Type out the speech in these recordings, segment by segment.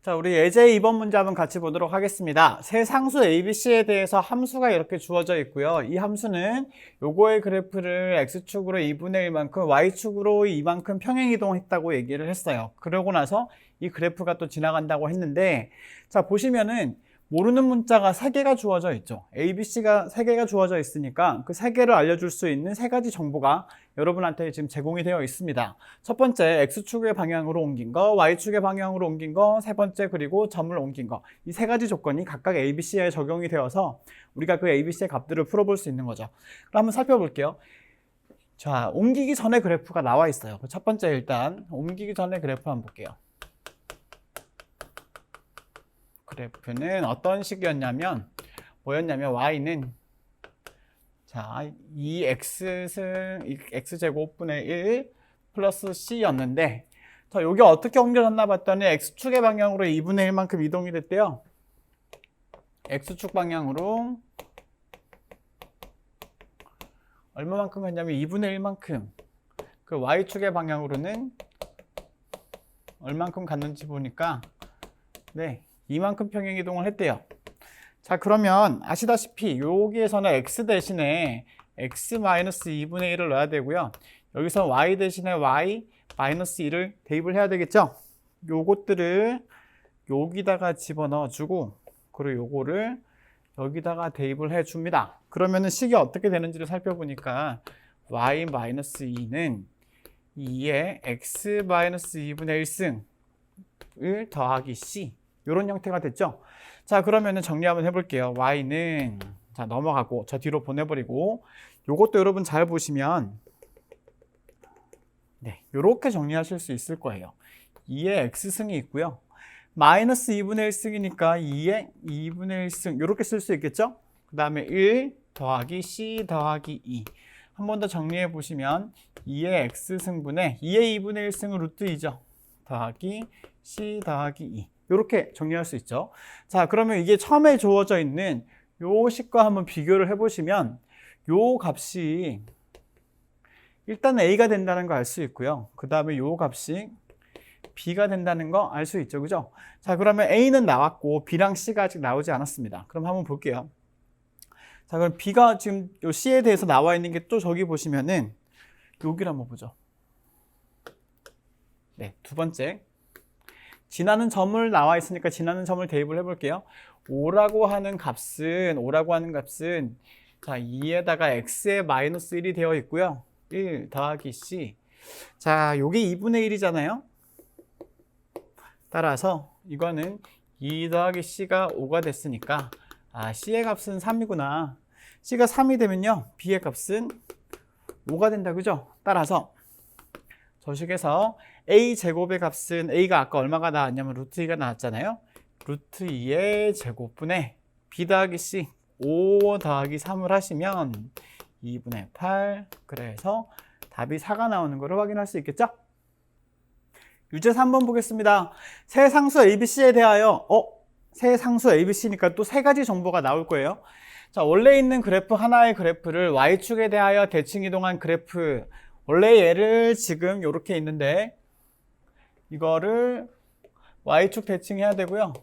자, 우리 예제 2번 문제 한번 같이 보도록 하겠습니다. 세 상수 ABC에 대해서 함수가 이렇게 주어져 있고요. 이 함수는 요거의 그래프를 X축으로 2분의 1만큼, Y축으로 이만큼 평행이동했다고 얘기를 했어요. 그러고 나서 이 그래프가 또 지나간다고 했는데, 자, 보시면은 모르는 문자가 3개가 주어져 있죠. ABC가 3개가 주어져 있으니까 그 3개를 알려줄 수 있는 3가지 정보가 여러분한테 지금 제공이 되어 있습니다. 첫 번째, X축의 방향으로 옮긴 거, Y축의 방향으로 옮긴 거, 세 번째, 그리고 점을 옮긴 거. 이 3가지 조건이 각각 ABC에 적용이 되어서 우리가 그 ABC의 값들을 풀어볼 수 있는 거죠. 그럼 한번 살펴볼게요. 자, 옮기기 전에 그래프가 나와 있어요. 첫 번째, 일단 옮기기 전에 그래프 한번 볼게요. 그래프는 어떤 식이었냐면 뭐였냐면 y는 자 2x제곱분의 1 플러스 c였는데 자 여기 어떻게 옮겨졌나 봤더니 x축의 방향으로 2분의 1만큼 이동이 됐대요. x축 방향으로 얼마만큼 갔냐면 2분의 1만큼 그 y축의 방향으로는 얼만큼 갔는지 보니까 네 이만큼 평행이동을 했대요. 자 그러면 아시다시피 여기에서는 x 대신에 x-2분의 1을 넣어야 되고요. 여기서 y 대신에 y-2를 대입을 해야 되겠죠. 요것들을 여기다가 집어넣어 주고 그리고 요거를 여기다가 대입을 해 줍니다. 그러면은 식이 어떻게 되는지를 살펴보니까 y-2는 2에 x-2분의 1승을 더하기 c 이런 형태가 됐죠. 자 그러면은 정리 한번 해볼게요. y는 자 넘어가고 저 뒤로 보내버리고 요것도 여러분 잘 보시면 네 요렇게 정리하실 수 있을 거예요. 2에 x승이 있고요. 마이너스 2분의 1승이니까 2에 2분의 1승 요렇게 쓸 수 있겠죠. 그 다음에 1 더하기 c 더하기 2 한 번 더 정리해 보시면 2의 x승분의 2의 2분의 1승은 루트 2죠. 더하기 c 더하기 2 이렇게 정리할 수 있죠. 자, 그러면 이게 처음에 주어져 있는 요 식과 한번 비교를 해보시면 요 값이 일단 A가 된다는 거 알 수 있고요. 그 다음에 요 값이 B가 된다는 거 알 수 있죠. 그죠? 자, 그러면 A는 나왔고 B랑 C가 아직 나오지 않았습니다. 그럼 한번 볼게요. 자, 그럼 B가 지금 요 C에 대해서 나와 있는 게 또 저기 보시면은 여기를 한번 보죠. 네, 두 번째. 지나는 점을 나와 있으니까 지나는 점을 대입을 해볼게요. 5라고 하는 값은 자 2에다가 x의 마이너스 1이 되어 있고요. 1 더하기 c 자 요게 2분의 1이잖아요. 따라서 이거는 2 더하기 c가 5가 됐으니까 아 c의 값은 3이구나. c가 3이 되면요 b의 값은 5가 된다. 그죠? 따라서 저 식에서 a 제곱의 값은 a가 아까 얼마가 나왔냐면 루트 2가 나왔잖아요. 루트 2의 제곱분의 b 더하기 c 5 더하기 3을 하시면 2분의 8 그래서 답이 4가 나오는 것을 확인할 수 있겠죠? 유제 3번 보겠습니다. 세 상수 ABC에 대하여 세 상수 ABC니까 또 3가지 정보가 나올 거예요. 자 원래 있는 그래프 하나의 그래프를 y축에 대하여 대칭 이동한 그래프 원래 얘를 지금 이렇게 있는데 이거를 y축 대칭해야 되고요.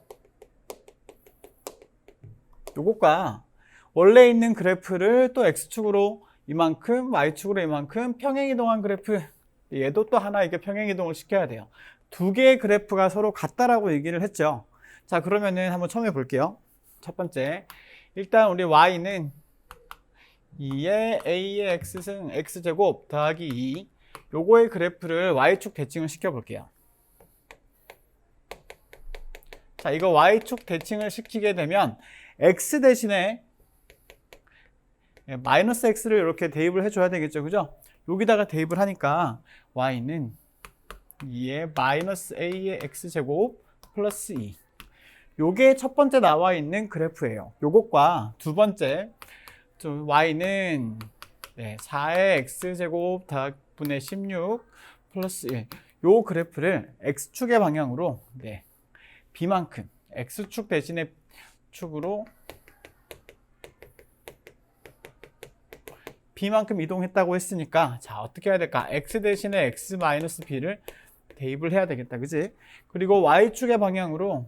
요것과 원래 있는 그래프를 또 x축으로 이만큼 y축으로 이만큼 평행이동한 그래프 얘도 또 하나 이렇게 평행이동을 시켜야 돼요. 두 개의 그래프가 서로 같다라고 얘기를 했죠. 자 그러면은 한번 처음에 볼게요. 첫 번째 일단 우리 y는 2의 a의 x승 x제곱 더하기 2 요거의 그래프를 y축 대칭을 시켜 볼게요. 자 이거 y축 대칭을 시키게 되면 x 대신에 마이너스 x를 이렇게 대입을 해줘야 되겠죠. 그죠? 여기다가 대입을 하니까 y는 2의 마이너스 a의 x제곱 플러스 2 요게 첫 번째 나와 있는 그래프예요. 요것과 두 번째 y는 4의 x제곱 분의 16 플러스 1 요 그래프를 x축의 방향으로 b만큼 x축 대신에 축으로 b만큼 이동했다고 했으니까 자 어떻게 해야 될까? x 대신에 x-b를 대입을 해야 되겠다. 그지? 그리고 y축의 방향으로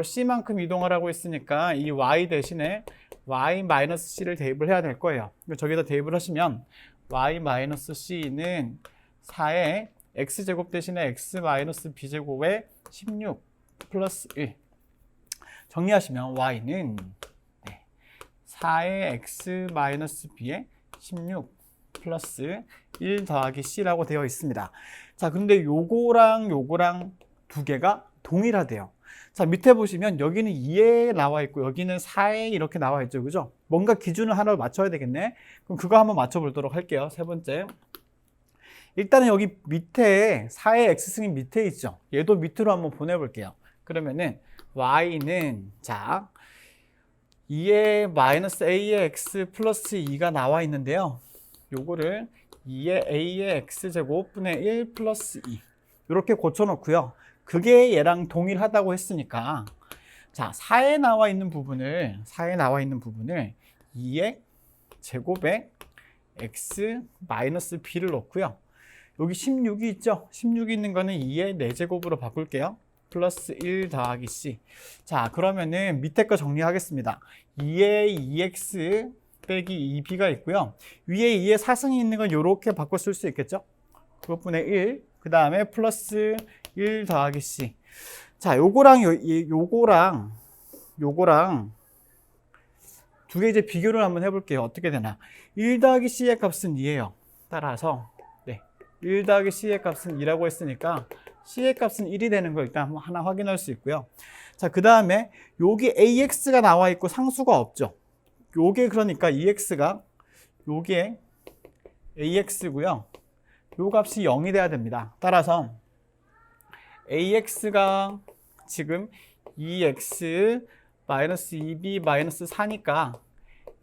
c만큼 이동하라고 했으니까 이 y 대신에 y-c를 대입을 해야 될 거예요. 저기다 대입을 하시면 y-c는 4의 x제곱 대신에 x-b제곱에 16 플러스 1 정리하시면 y는 4의 x-b에 16 플러스 1 더하기 c라고 되어 있습니다. 자, 근데 요거랑 두 개가 동일하대요. 자, 밑에 보시면 여기는 2에 나와 있고 여기는 4에 이렇게 나와 있죠. 그죠? 뭔가 기준을 하나 맞춰야 되겠네. 그럼 그거 한번 맞춰 보도록 할게요. 세 번째. 일단은 여기 밑에 4의 x승이 밑에 있죠. 얘도 밑으로 한번 보내 볼게요. 그러면은 y는 자 2의 마이너스 a의 x 플러스 2가 나와 있는데요. 요거를 2의 a의 x제곱 분의 1 플러스 2 이렇게 고쳐놓고요. 그게 얘랑 동일하다고 했으니까 자 4에 나와 있는 부분을 2의 제곱에 x 마이너스 b를 넣고요. 여기 16이 있죠? 16이 있는 거는 2의 4제곱으로 바꿀게요. 플러스 1 더하기 c. 자, 그러면은 밑에 거 정리하겠습니다. 2의 2x 빼기 2b가 있고요. 위에 2의 4승이 있는 건 이렇게 바꿔 쓸 수 있겠죠? 그것분의 1. 그 다음에 플러스 1 더하기 c. 자, 요거랑 두 개 이제 비교를 한번 해볼게요. 어떻게 되나. 1 더하기 c의 값은 2예요. 따라서 1 더하기 c의 값은 2라고 했으니까 c의 값은 1이 되는 거 일단 하나 확인할 수 있고요. 자, 그 다음에 여기 ax가 나와 있고 상수가 없죠. 요게 그러니까 요게 ax고요. 요 값이 0이 돼야 됩니다. 따라서 ax가 지금 2x 마이너스 2b 마이너스 4니까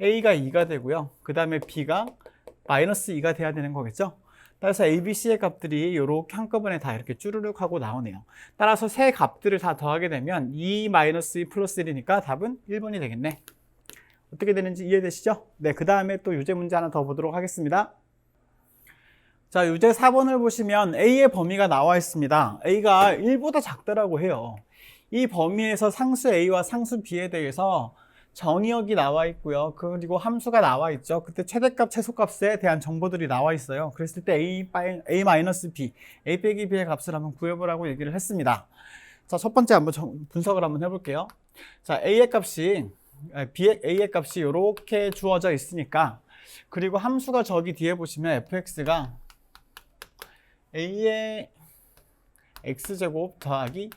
a가 2가 되고요. 그 다음에 b가 마이너스 2가 돼야 되는 거겠죠. 따라서 a, b, c의 값들이 이렇게 한꺼번에 다 이렇게 쭈르륵 하고 나오네요. 따라서 세 값들을 다 더하게 되면 2 마이너스 2 플러스 1이니까 답은 1번이 되겠네. 어떻게 되는지 이해되시죠? 네, 그 다음에 또 유제 문제 하나 더 보도록 하겠습니다. 자, 유제 4번을 보시면 a의 범위가 나와 있습니다. a가 1보다 작다라고 해요. 이 범위에서 상수 a와 상수 b에 대해서 정의역이 나와 있고요. 그리고 함수가 나와 있죠. 그때 최대값, 최소값에 대한 정보들이 나와 있어요. 그랬을 때 a 빼기 b의 값을 한번 구해보라고 얘기를 했습니다. 자, 첫 번째 한번 분석을 한번 해볼게요. 자, a의 값이 이렇게 주어져 있으니까, 그리고 함수가 저기 뒤에 보시면 fx가 a의 x제곱 더하기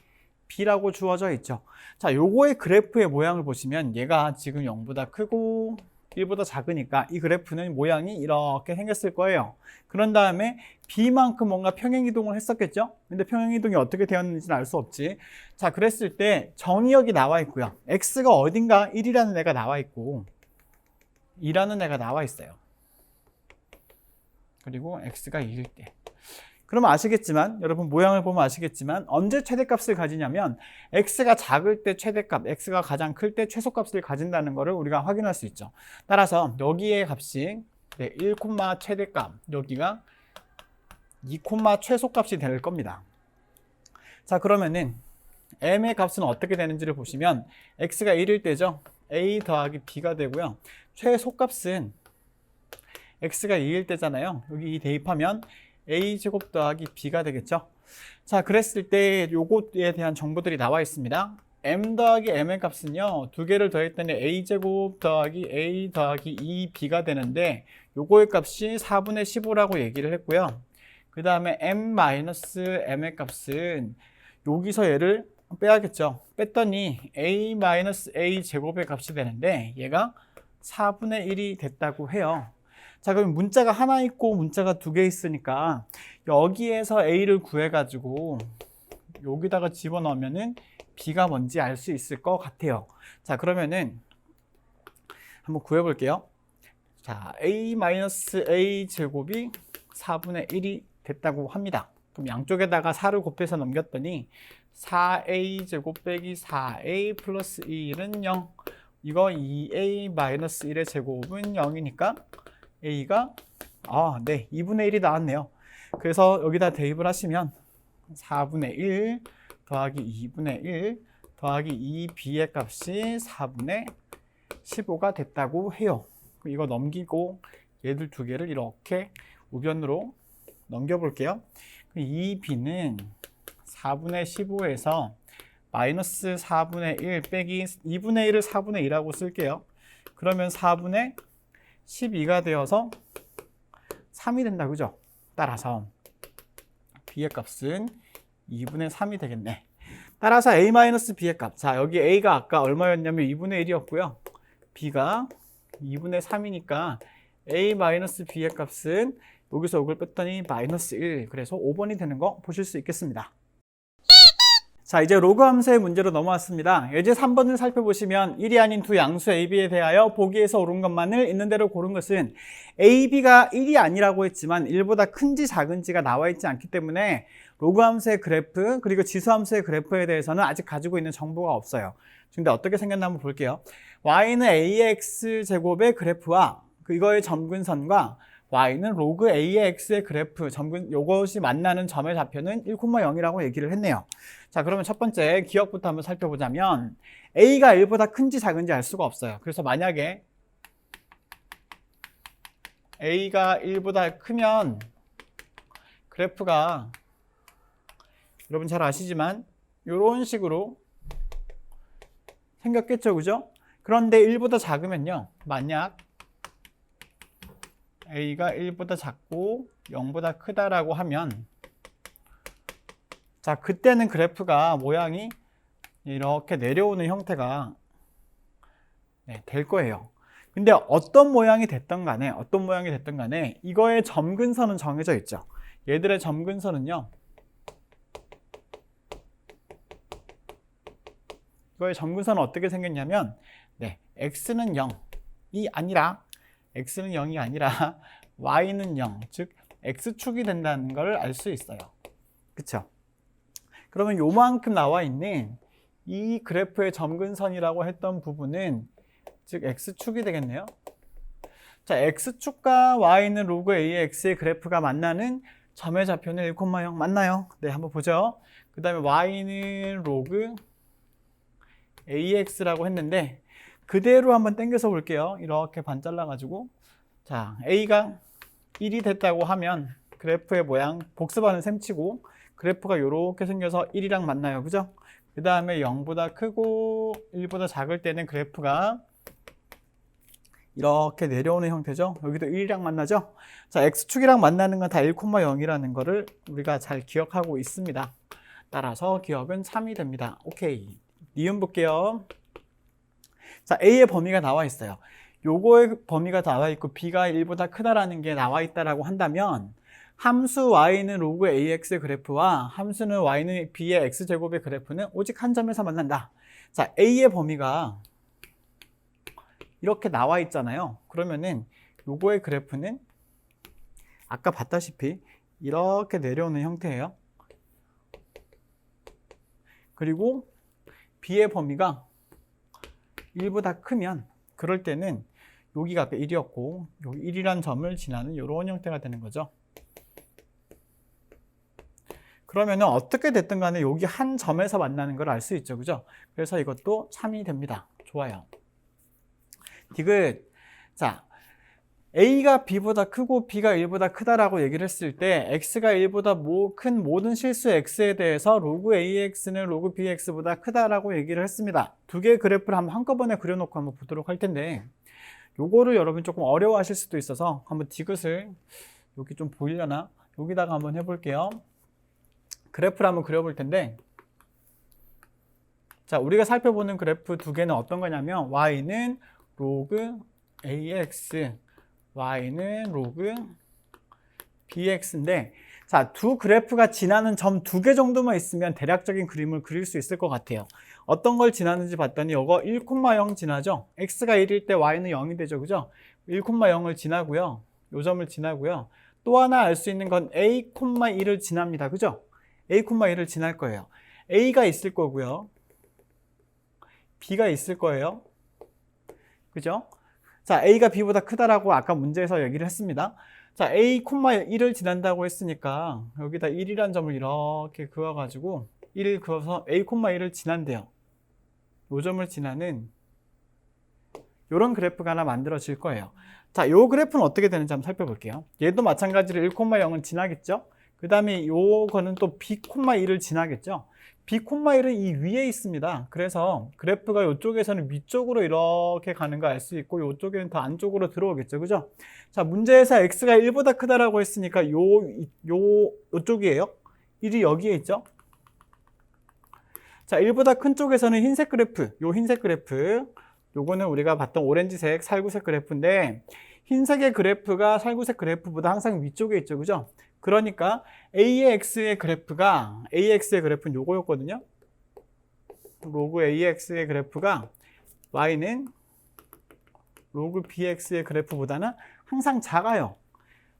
b라고 주어져 있죠. 자, 요거의 그래프의 모양을 보시면 얘가 지금 0보다 크고 1보다 작으니까 이 그래프는 모양이 이렇게 생겼을 거예요. 그런 다음에 b만큼 뭔가 평행이동을 했었겠죠? 근데 평행이동이 어떻게 되었는지는 알 수 없지. 자, 그랬을 때 정의역이 나와 있고요. x가 어딘가 1이라는 애가 나와 있고 2라는 애가 나와 있어요. 그리고 x가 2일 때. 그러면 아시겠지만, 여러분 모양을 보면 아시겠지만 언제 최대값을 가지냐면 x가 작을 때 최대값, x가 가장 클 때 최소값을 가진다는 것을 우리가 확인할 수 있죠. 따라서 여기의 값이 1, 최대값, 여기가 2, 최소값이 될 겁니다. 자, 그러면은 m의 값은 어떻게 되는지를 보시면 x가 1일 때죠. a 더하기 b가 되고요. 최소값은 x가 2일 때잖아요. 여기 대입하면 a제곱 더하기 b가 되겠죠. 자, 그랬을 때 요거에 대한 정보들이 나와 있습니다. m 더하기 m의 값은요, 두 개를 더했더니 a제곱 더하기 a 더하기 2b가 되는데 요거의 값이 4분의 15라고 얘기를 했고요. 그 다음에 m-m의 값은 여기서 얘를 빼야겠죠. 뺐더니 a-a 제곱의 값이 되는데 얘가 4분의 1이 됐다고 해요. 자, 그럼 문자가 하나 있고 문자가 두 개 있으니까 여기에서 a를 구해가지고 여기다가 집어넣으면은 b가 뭔지 알 수 있을 것 같아요. 자, 그러면은 한번 구해볼게요. 자, a-a 제곱이 4분의 1이 됐다고 합니다. 그럼 양쪽에다가 4를 곱해서 넘겼더니 4a 제곱 빼기 4a 플러스 1은 0. 이거 2a-1의 제곱은 0이니까 a가 2분의 1이 나왔네요. 그래서 여기다 대입을 하시면 4분의 1 더하기 2분의 1 더하기 2b의 값이 4분의 15가 됐다고 해요. 이거 넘기고 얘들 두 개를 이렇게 우변으로 넘겨볼게요. 2b는 4분의 15에서 마이너스 4분의 1 빼기 2분의 1을 4분의 1하고 쓸게요. 그러면 4분의 12가 되어서 3이 된다, 그죠? 따라서 b의 값은 2분의 3이 되겠네. 따라서 a-b의 값. 자, 여기 a가 아까 얼마였냐면 2분의 1이었고요. b가 2분의 3이니까 a-b의 값은 여기서 이걸 뺐더니 마이너스 1. 그래서 5번이 되는 거 보실 수 있겠습니다. 자, 이제 로그 함수의 문제로 넘어왔습니다. 예제 3번을 살펴보시면 1이 아닌 두 양수 AB에 대하여 보기에서 옳은 것만을 있는 대로 고른 것은 AB가 1이 아니라고 했지만 1보다 큰지 작은지가 나와 있지 않기 때문에 로그 함수의 그래프 그리고 지수 함수의 그래프에 대해서는 아직 가지고 있는 정보가 없어요. 근데 어떻게 생겼나 한번 볼게요. y는 ax 제곱의 그래프와 이거의 점근선과 y는 로그 ax의 그래프, 요것이 만나는 점의 좌표는 1,0이라고 얘기를 했네요. 자, 그러면 첫 번째 기억부터 한번 살펴보자면 a가 1보다 큰지 작은지 알 수가 없어요. 그래서 만약에 a가 1보다 크면 그래프가 여러분 잘 아시지만 이런 식으로 생겼겠죠, 그죠? 그런데 1보다 작으면요, 만약 a가 1보다 작고 0보다 크다라고 하면 자, 그때는 그래프가 모양이 이렇게 내려오는 형태가 될 거예요. 근데 어떤 모양이 됐던 간에 이거의 점근선은 정해져 있죠. 얘들의 점근선은요, 이거의 점근선은 어떻게 생겼냐면 x는 0이 아니라 y는 0, 즉 x축이 된다는 걸 알 수 있어요. 그쵸? 그러면 요만큼 나와 있는 이 그래프의 점근선이라고 했던 부분은 즉 x축이 되겠네요. 자, x축과 y는 로그 ax의 그래프가 만나는 점의 좌표는 1,0 맞나요? 네, 한번 보죠. 그 다음에 y는 로그 ax라고 했는데 그대로 한번 당겨서 볼게요. 이렇게 반 잘라가지고 자, a가 1이 됐다고 하면 그래프의 모양 복습하는 셈 치고 그래프가 이렇게 생겨서 1이랑 만나요, 그죠? 그 다음에 0보다 크고 1보다 작을 때는 그래프가 이렇게 내려오는 형태죠. 여기도 1이랑 만나죠. 자, x축이랑 만나는 건 다 1,0이라는 거를 우리가 잘 기억하고 있습니다. 따라서 기억은 3이 됩니다. 오케이. 니은 볼게요. 자, a의 범위가 나와 있어요. 요거의 범위가 나와 있고 b가 1보다 크다라는 게 나와 있다라고 한다면 함수 y는 로그 ax의 그래프와 함수는 y는 b의 x제곱의 그래프는 오직 한 점에서 만난다. 자, a의 범위가 이렇게 나와 있잖아요. 그러면은 요거의 그래프는 아까 봤다시피 이렇게 내려오는 형태예요. 그리고 b의 범위가 1보다 크면 그럴 때는 여기가 아까 1이었고 여기 1이란 점을 지나는 이런 형태가 되는 거죠. 그러면은 어떻게 됐든 간에 여기 한 점에서 만나는 걸 알 수 있죠, 그죠? 그래서 이것도 3이 됩니다. 좋아요. 디귿. 자, a가 b보다 크고 b가 1보다 크다라고 얘기를 했을 때 x가 1보다 큰 모든 실수 x에 대해서 로그 ax는 로그 bx보다 크다라고 얘기를 했습니다. 두 개의 그래프를 한꺼번에 그려놓고 한번 보도록 할 텐데 요거를 여러분 조금 어려워하실 수도 있어서 한번 디귿을 여기 좀 보이려나? 여기다가 한번 해볼게요. 그래프를 한번 그려볼 텐데 자, 우리가 살펴보는 그래프 두 개는 어떤 거냐면 y는 로그 ax, y는 로그 bx인데 자, 두 그래프가 지나는 점 두 개 정도만 있으면 대략적인 그림을 그릴 수 있을 것 같아요. 어떤 걸 지나는지 봤더니 이거 1,0 지나죠. x가 1일 때 y는 0이 되죠, 그죠? 1,0을 지나고요. 요 점을 지나고요. 또 하나 알 수 있는 건 a,1을 지납니다, 그죠? a,1을 지날 거예요. a가 있을 거고요. b가 있을 거예요. 그죠? 자, a가 b보다 크다라고 아까 문제에서 얘기를 했습니다. 자, A, 1을 지난다고 했으니까 여기다 1이라는 점을 이렇게 그어가지고 1을 그어서 A, 1을 지난대요. 요 점을 지나는 이런 그래프가 하나 만들어질 거예요. 자, 요 그래프는 어떻게 되는지 한번 살펴볼게요. 얘도 마찬가지로 1,0을 지나겠죠? 그 다음에 요거는 또 B, 1을 지나겠죠? B, 1은 이 위에 있습니다. 그래서 그래프가 이쪽에서는 위쪽으로 이렇게 가는 거 알 수 있고 이쪽에는 더 안쪽으로 들어오겠죠. 그죠? 자, 문제에서 x가 1보다 크다라고 했으니까 요쪽이에요. 1이 여기에 있죠? 자, 1보다 큰 쪽에서는 흰색 그래프, 요 흰색 그래프, 요거는 우리가 봤던 오렌지색 살구색 그래프인데 흰색의 그래프가 살구색 그래프보다 항상 위쪽에 있죠. 그죠? 그러니까 AX의 그래프는 요거였거든요. 로그 AX의 그래프가 Y는 로그 BX의 그래프보다는 항상 작아요.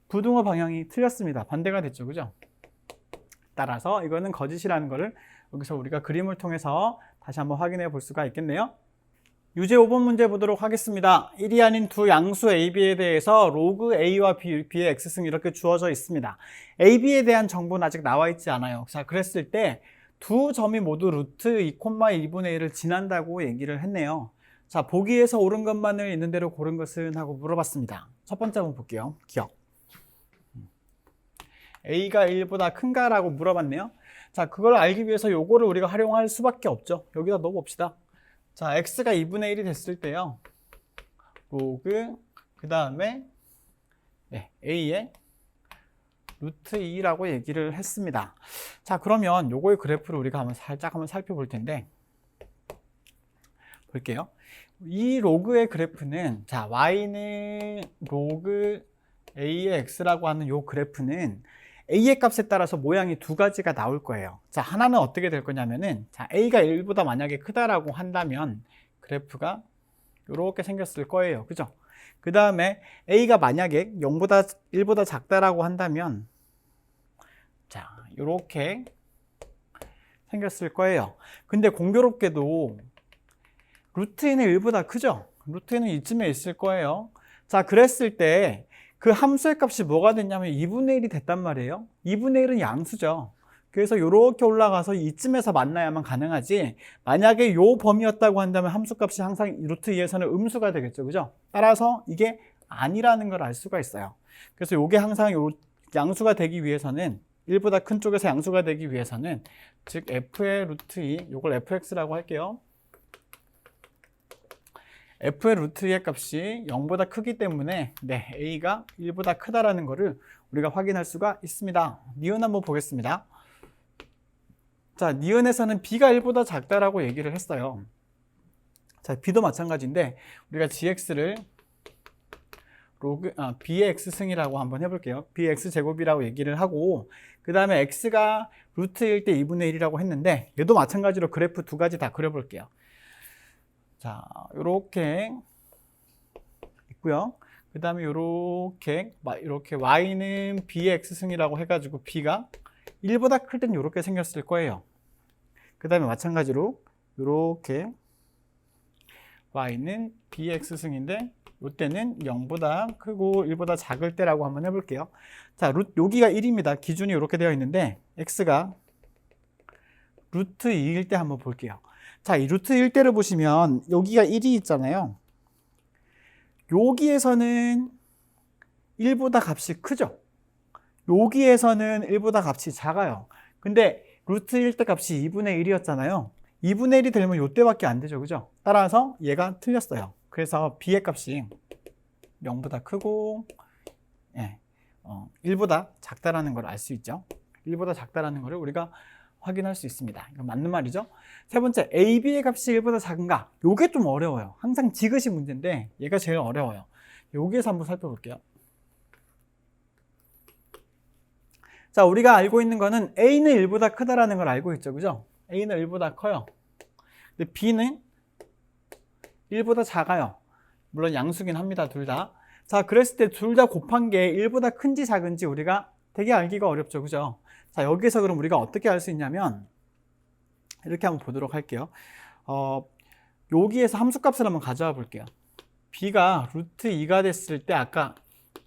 부등호 방향이 틀렸습니다. 반대가 됐죠. 그죠? 따라서 이거는 거짓이라는 거를 여기서 우리가 그림을 통해서 다시 한번 확인해 볼 수가 있겠네요. 유제 5번 문제 보도록 하겠습니다. 1이 아닌 두 양수 AB에 대해서 로그 A와 B의 X승이 이렇게 주어져 있습니다. AB에 대한 정보는 아직 나와 있지 않아요. 자, 그랬을 때 두 점이 모두 루트 2, 2분의 1을 지난다고 얘기를 했네요. 자, 보기에서 옳은 것만을 있는 대로 고른 것은 하고 물어봤습니다. 첫 번째 한번 볼게요. 기억. A가 1보다 큰가? 라고 물어봤네요. 자, 그걸 알기 위해서 요거를 우리가 활용할 수밖에 없죠. 여기다 넣어봅시다. 자, x가 2분의 1이 됐을 때요. 로그 그 다음에 a의 루트 2라고 얘기를 했습니다. 자, 그러면 요거의 그래프를 우리가 한번 살짝 살펴볼 텐데 볼게요. 이 로그의 그래프는 자, y는 로그 a의 x라고 하는 요 그래프는 a의 값에 따라서 모양이 두 가지가 나올 거예요. 자, 하나는 어떻게 될 거냐면은 자, a가 1보다 만약에 크다라고 한다면 그래프가 이렇게 생겼을 거예요. 그죠? 그 다음에 a가 만약에 1보다 작다라고 한다면 자, 이렇게 생겼을 거예요. 근데 공교롭게도 루트는 1보다 크죠? 루트는 이쯤에 있을 거예요. 자, 그랬을 때 그 함수의 값이 뭐가 됐냐면 2분의 1이 됐단 말이에요. 2분의 1은 양수죠. 그래서 이렇게 올라가서 이쯤에서 만나야만 가능하지, 만약에 요 범위였다고 한다면 함수값이 항상 루트 2에서는 음수가 되겠죠. 그죠? 따라서 이게 아니라는 걸 알 수가 있어요. 그래서 요게 항상 요 양수가 되기 위해서는 1보다 큰 쪽에서 양수가 되기 위해서는 즉 f의 루트 2, 요걸 fx라고 할게요. f의 루트 2의 값이 0보다 크기 때문에 a가 1보다 크다라는 것을 우리가 확인할 수가 있습니다. 니은 한번 보겠습니다. 자, 니은에서는 b가 1보다 작다라고 얘기를 했어요. 자, b도 마찬가지인데 우리가 gx를 b의 x승이라고 한번 해볼게요. b의 x제곱이라고 얘기를 하고 그 다음에 x가 루트 1대 2분의 1이라고 했는데 얘도 마찬가지로 그래프 두 가지 다 그려볼게요. 자, 요렇게 있고요. 그 다음에 요렇게 y는 b의 x승이라고 해가지고 b가 1보다 클 땐 요렇게 생겼을 거예요. 그 다음에 마찬가지로 요렇게 y는 b의 x승인데 요때는 0보다 크고 1보다 작을 때라고 한번 해볼게요. 자, 여기가 1입니다. 기준이 이렇게 되어 있는데 x가 루트 2일 때 한번 볼게요. 자, 이 루트 1대를 보시면 여기가 1이 있잖아요. 여기에서는 1보다 값이 크죠? 여기에서는 1보다 값이 작아요. 근데 루트 1대 값이 2분의 1이었잖아요. 2분의 1이 되면 요때밖에 안 되죠. 그죠? 따라서 얘가 틀렸어요. 그래서 b의 값이 0보다 크고 1보다 작다라는 걸 알 수 있죠. 1보다 작다라는 걸 우리가 확인할 수 있습니다. 이거 맞는 말이죠. 세 번째, AB의 값이 1보다 작은가? 요게 좀 어려워요. 항상 지그시 문제인데 얘가 제일 어려워요. 여기에서 한번 살펴볼게요. 자, 우리가 알고 있는 거는 A는 1보다 크다라는 걸 알고 있죠. 그죠? A는 1보다 커요. 근데 B는 1보다 작아요. 물론 양수긴 합니다. 둘 다. 자, 그랬을 때 둘 다 곱한 게 1보다 큰지 작은지 우리가 되게 알기가 어렵죠. 그죠? 자, 여기서 그럼 우리가 어떻게 알 수 있냐면 이렇게 한번 보도록 할게요. 여기에서 함수값을 한번 가져와 볼게요. b가 루트 2가 됐을 때 아까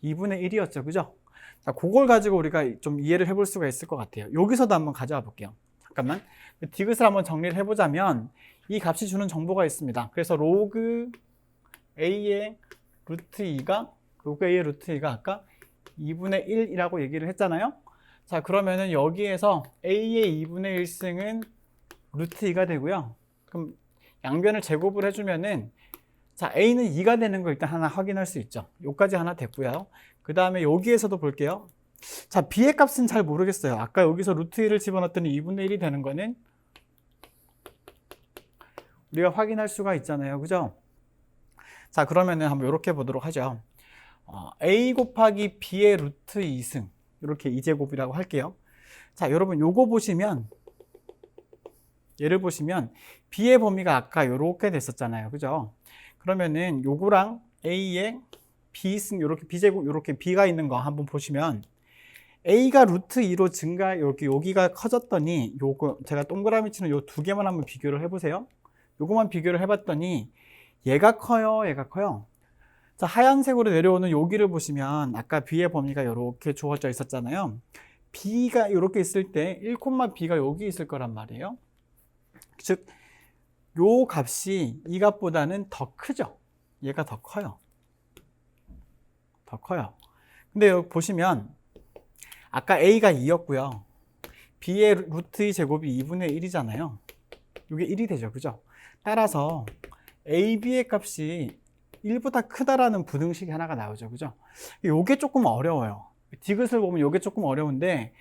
2분의 1이었죠. 그죠? 자, 그걸 가지고 우리가 좀 이해를 해볼 수가 있을 것 같아요. 여기서도 한번 가져와 볼게요. 잠깐만. 디귿을 한번 정리를 해보자면 이 값이 주는 정보가 있습니다. 그래서 로그 a의 루트 2가 아까 2분의 1이라고 얘기를 했잖아요. 자, 그러면은 여기에서 a의 2분의 1승은 루트 2가 되고요. 그럼 양변을 제곱을 해주면은 자, a는 2가 되는 거 일단 하나 확인할 수 있죠. 요까지 하나 됐고요. 그 다음에 여기에서도 볼게요. 자, b의 값은 잘 모르겠어요. 아까 여기서 루트 2를 집어넣었더니 2분의 1이 되는 거는 우리가 확인할 수가 있잖아요. 그죠? 자, 그러면은 한번 이렇게 보도록 하죠. a 곱하기 b의 루트 2승. 이렇게 2제곱이라고 할게요. 자, 여러분 요거 보시면 얘를 보시면 b의 범위가 아까 이렇게 됐었잖아요. 그죠? 그러면은 요거랑 a의 b승 이렇게 b제곱 이렇게 b가 있는 거 한번 보시면 a가 루트 2로 여기가 커졌더니 요거 제가 동그라미 치는 요 두 개만 한번 비교를 해보세요. 요거만 비교를 해봤더니 얘가 커요, 얘가 커요. 자, 하얀색으로 내려오는 여기를 보시면 아까 b의 범위가 이렇게 주어져 있었잖아요. b가 이렇게 있을 때 1,b가 여기 있을 거란 말이에요. 즉, 요 값이 이 값보다는 더 크죠. 얘가 더 커요. 더 커요. 근데 여기 보시면 아까 a가 2였고요. b의 루트 2 제곱이 2분의 1이잖아요. 이게 1이 되죠. 그죠? 따라서 ab의 값이 1보다 크다라는 부등식이 하나가 나오죠. 그죠? 요게 조금 어려워요. 디귿을 보면 요게 조금 어려운데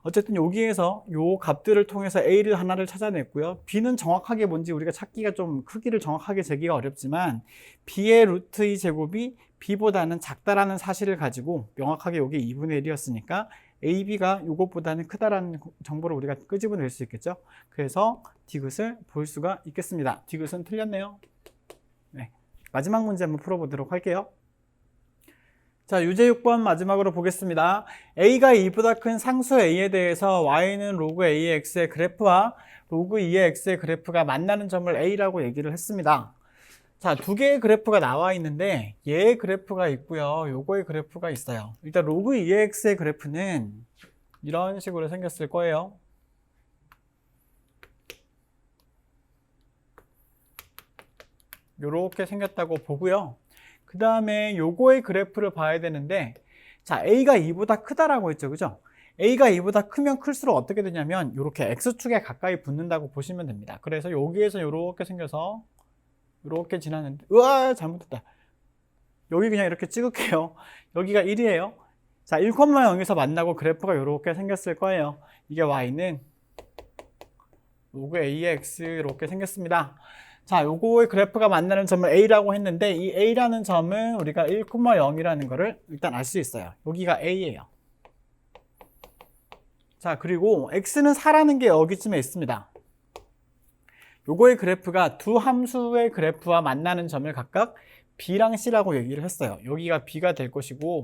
어쨌든 여기에서 요 값들을 통해서 a를 하나를 찾아냈고요. b는 정확하게 뭔지 우리가 찾기가 좀 크기를 정확하게 재기가 어렵지만 b의 루트 2 제곱이 b보다는 작다라는 사실을 가지고 명확하게 요게 2분의 1이었으니까 ab가 요것보다는 크다라는 정보를 우리가 끄집어낼 수 있겠죠. 그래서 디귿을 볼 수가 있겠습니다. 디귿은 틀렸네요. 네. 마지막 문제 한번 풀어보도록 할게요. 자, 유제 6번 마지막으로 보겠습니다. a가 2보다 큰 상수 a에 대해서 y는 로그 a의 x의 그래프와 로그 2의 x의 그래프가 만나는 점을 a라고 얘기를 했습니다. 자, 두 개의 그래프가 나와 있는데 얘의 그래프가 있고요. 요거의 그래프가 있어요. 일단 로그 2의 x의 그래프는 이런 식으로 생겼을 거예요. 요렇게 생겼다고 보고요. 그 다음에 요거의 그래프를 봐야 되는데 자, a가 2보다 크다라고 했죠. 그죠? a가 2보다 크면 클수록 어떻게 되냐면 요렇게 x축에 가까이 붙는다고 보시면 됩니다. 그래서 여기에서 요렇게 생겨서 요렇게 지나는데 우와 잘못했다. 여기 그냥 이렇게 찍을게요. 여기가 1이에요. 자, 1,0에서 만나고 그래프가 요렇게 생겼을 거예요. 이게 y는 로그 a의 x 이렇게 생겼습니다. 자, 요거의 그래프가 만나는 점을 a라고 했는데 이 a라는 점은 우리가 1,0이라는 거를 일단 알 수 있어요. 여기가 a예요. 자, 그리고 x는 4라는 게 여기쯤에 있습니다. 요거의 그래프가 두 함수의 그래프와 만나는 점을 각각 b랑 c라고 얘기를 했어요. 여기가 b가 될 것이고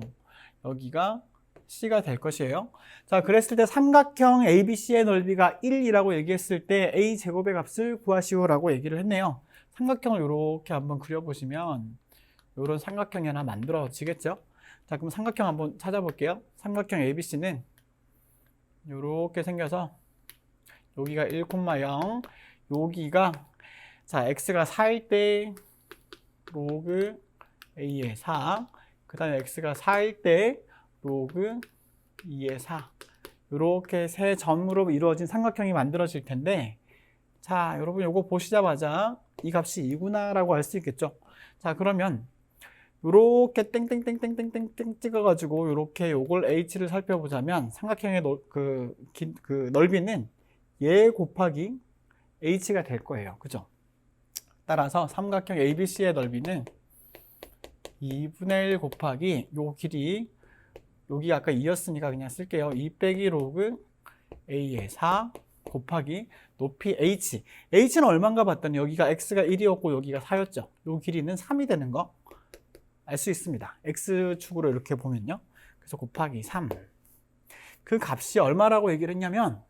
여기가 c가 될 것이에요. 자, 그랬을 때 삼각형 ABC의 넓이가 1이라고 얘기했을 때 a 제곱의 값을 구하시오라고 얘기를 했네요. 삼각형을 이렇게 한번 그려보시면 이런 삼각형이 하나 만들어지겠죠. 자, 그럼 삼각형 한번 찾아볼게요. 삼각형 ABC는 이렇게 생겨서 여기가 1,0, 여기가 자 x가 4일 때 로그 a의 4, 그 다음에 x가 4일 때 로그 2의 4 이렇게 세 점으로 이루어진 삼각형이 만들어질 텐데 자, 여러분 요거 보시자마자 이 값이 2구나 라고 알 수 있겠죠. 자, 그러면 요렇게 땡땡땡땡땡땡 찍어가지고 요렇게 요걸 h를 살펴보자면 삼각형의 넓이는 얘 곱하기 h가 될 거예요. 그죠? 따라서 삼각형 ABC의 넓이는 2분의 1 곱하기 요 길이 여기 아까 2였으니까 그냥 쓸게요. 2 빼기 로그 a의 4 곱하기 높이 h. h는 얼마인가 봤더니 여기가 x가 1이었고 여기가 4였죠. 요 길이는 3이 되는 거 알 수 있습니다. x축으로 이렇게 보면요. 그래서 곱하기 3. 그 값이 얼마라고 얘기를 했냐면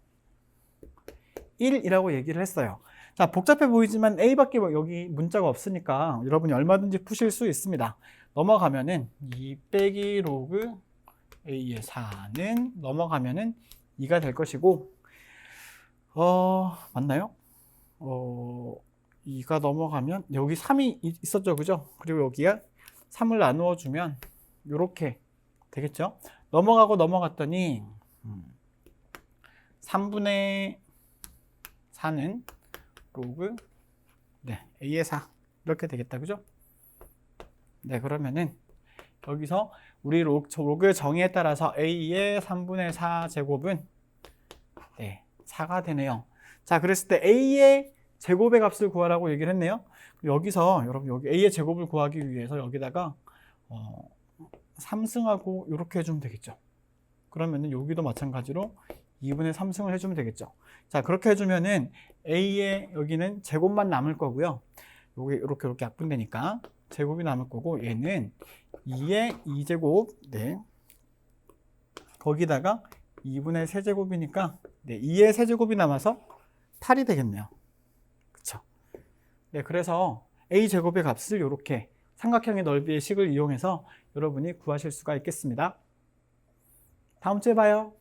1이라고 얘기를 했어요. 자, 복잡해 보이지만 a밖에 여기 문자가 없으니까 여러분이 얼마든지 푸실 수 있습니다. 넘어가면은 2 빼기 로그 a의 4는 넘어가면은 2가 될 것이고, 맞나요? 2가 넘어가면 여기 3이 있었죠, 그죠? 그리고 여기가 3을 나누어 주면 이렇게 되겠죠? 넘어가고 넘어갔더니 3분의 4는 로그 a의 4 이렇게 되겠다, 그죠? 네, 그러면은 여기서 우리 로그 정의에 따라서 a의 3분의 4 제곱은 4가 되네요. 자, 그랬을 때 a의 제곱의 값을 구하라고 얘기를 했네요. 여기서 여러분 여기 a의 제곱을 구하기 위해서 여기다가 3승하고 이렇게 해주면 되겠죠. 그러면은 여기도 마찬가지로 2분의 3승을 해주면 되겠죠. 자, 그렇게 해주면은 a의 여기는 제곱만 남을 거고요. 여기 이렇게 약분되니까 제곱이 남을 거고, 얘는 2의 2제곱, 거기다가 2분의 세제곱이니까 2의 세제곱이 남아서 8이 되겠네요. 그쵸? 네, 그래서 a제곱의 값을 이렇게 삼각형의 넓이의 식을 이용해서 여러분이 구하실 수가 있겠습니다. 다음 주에 봐요.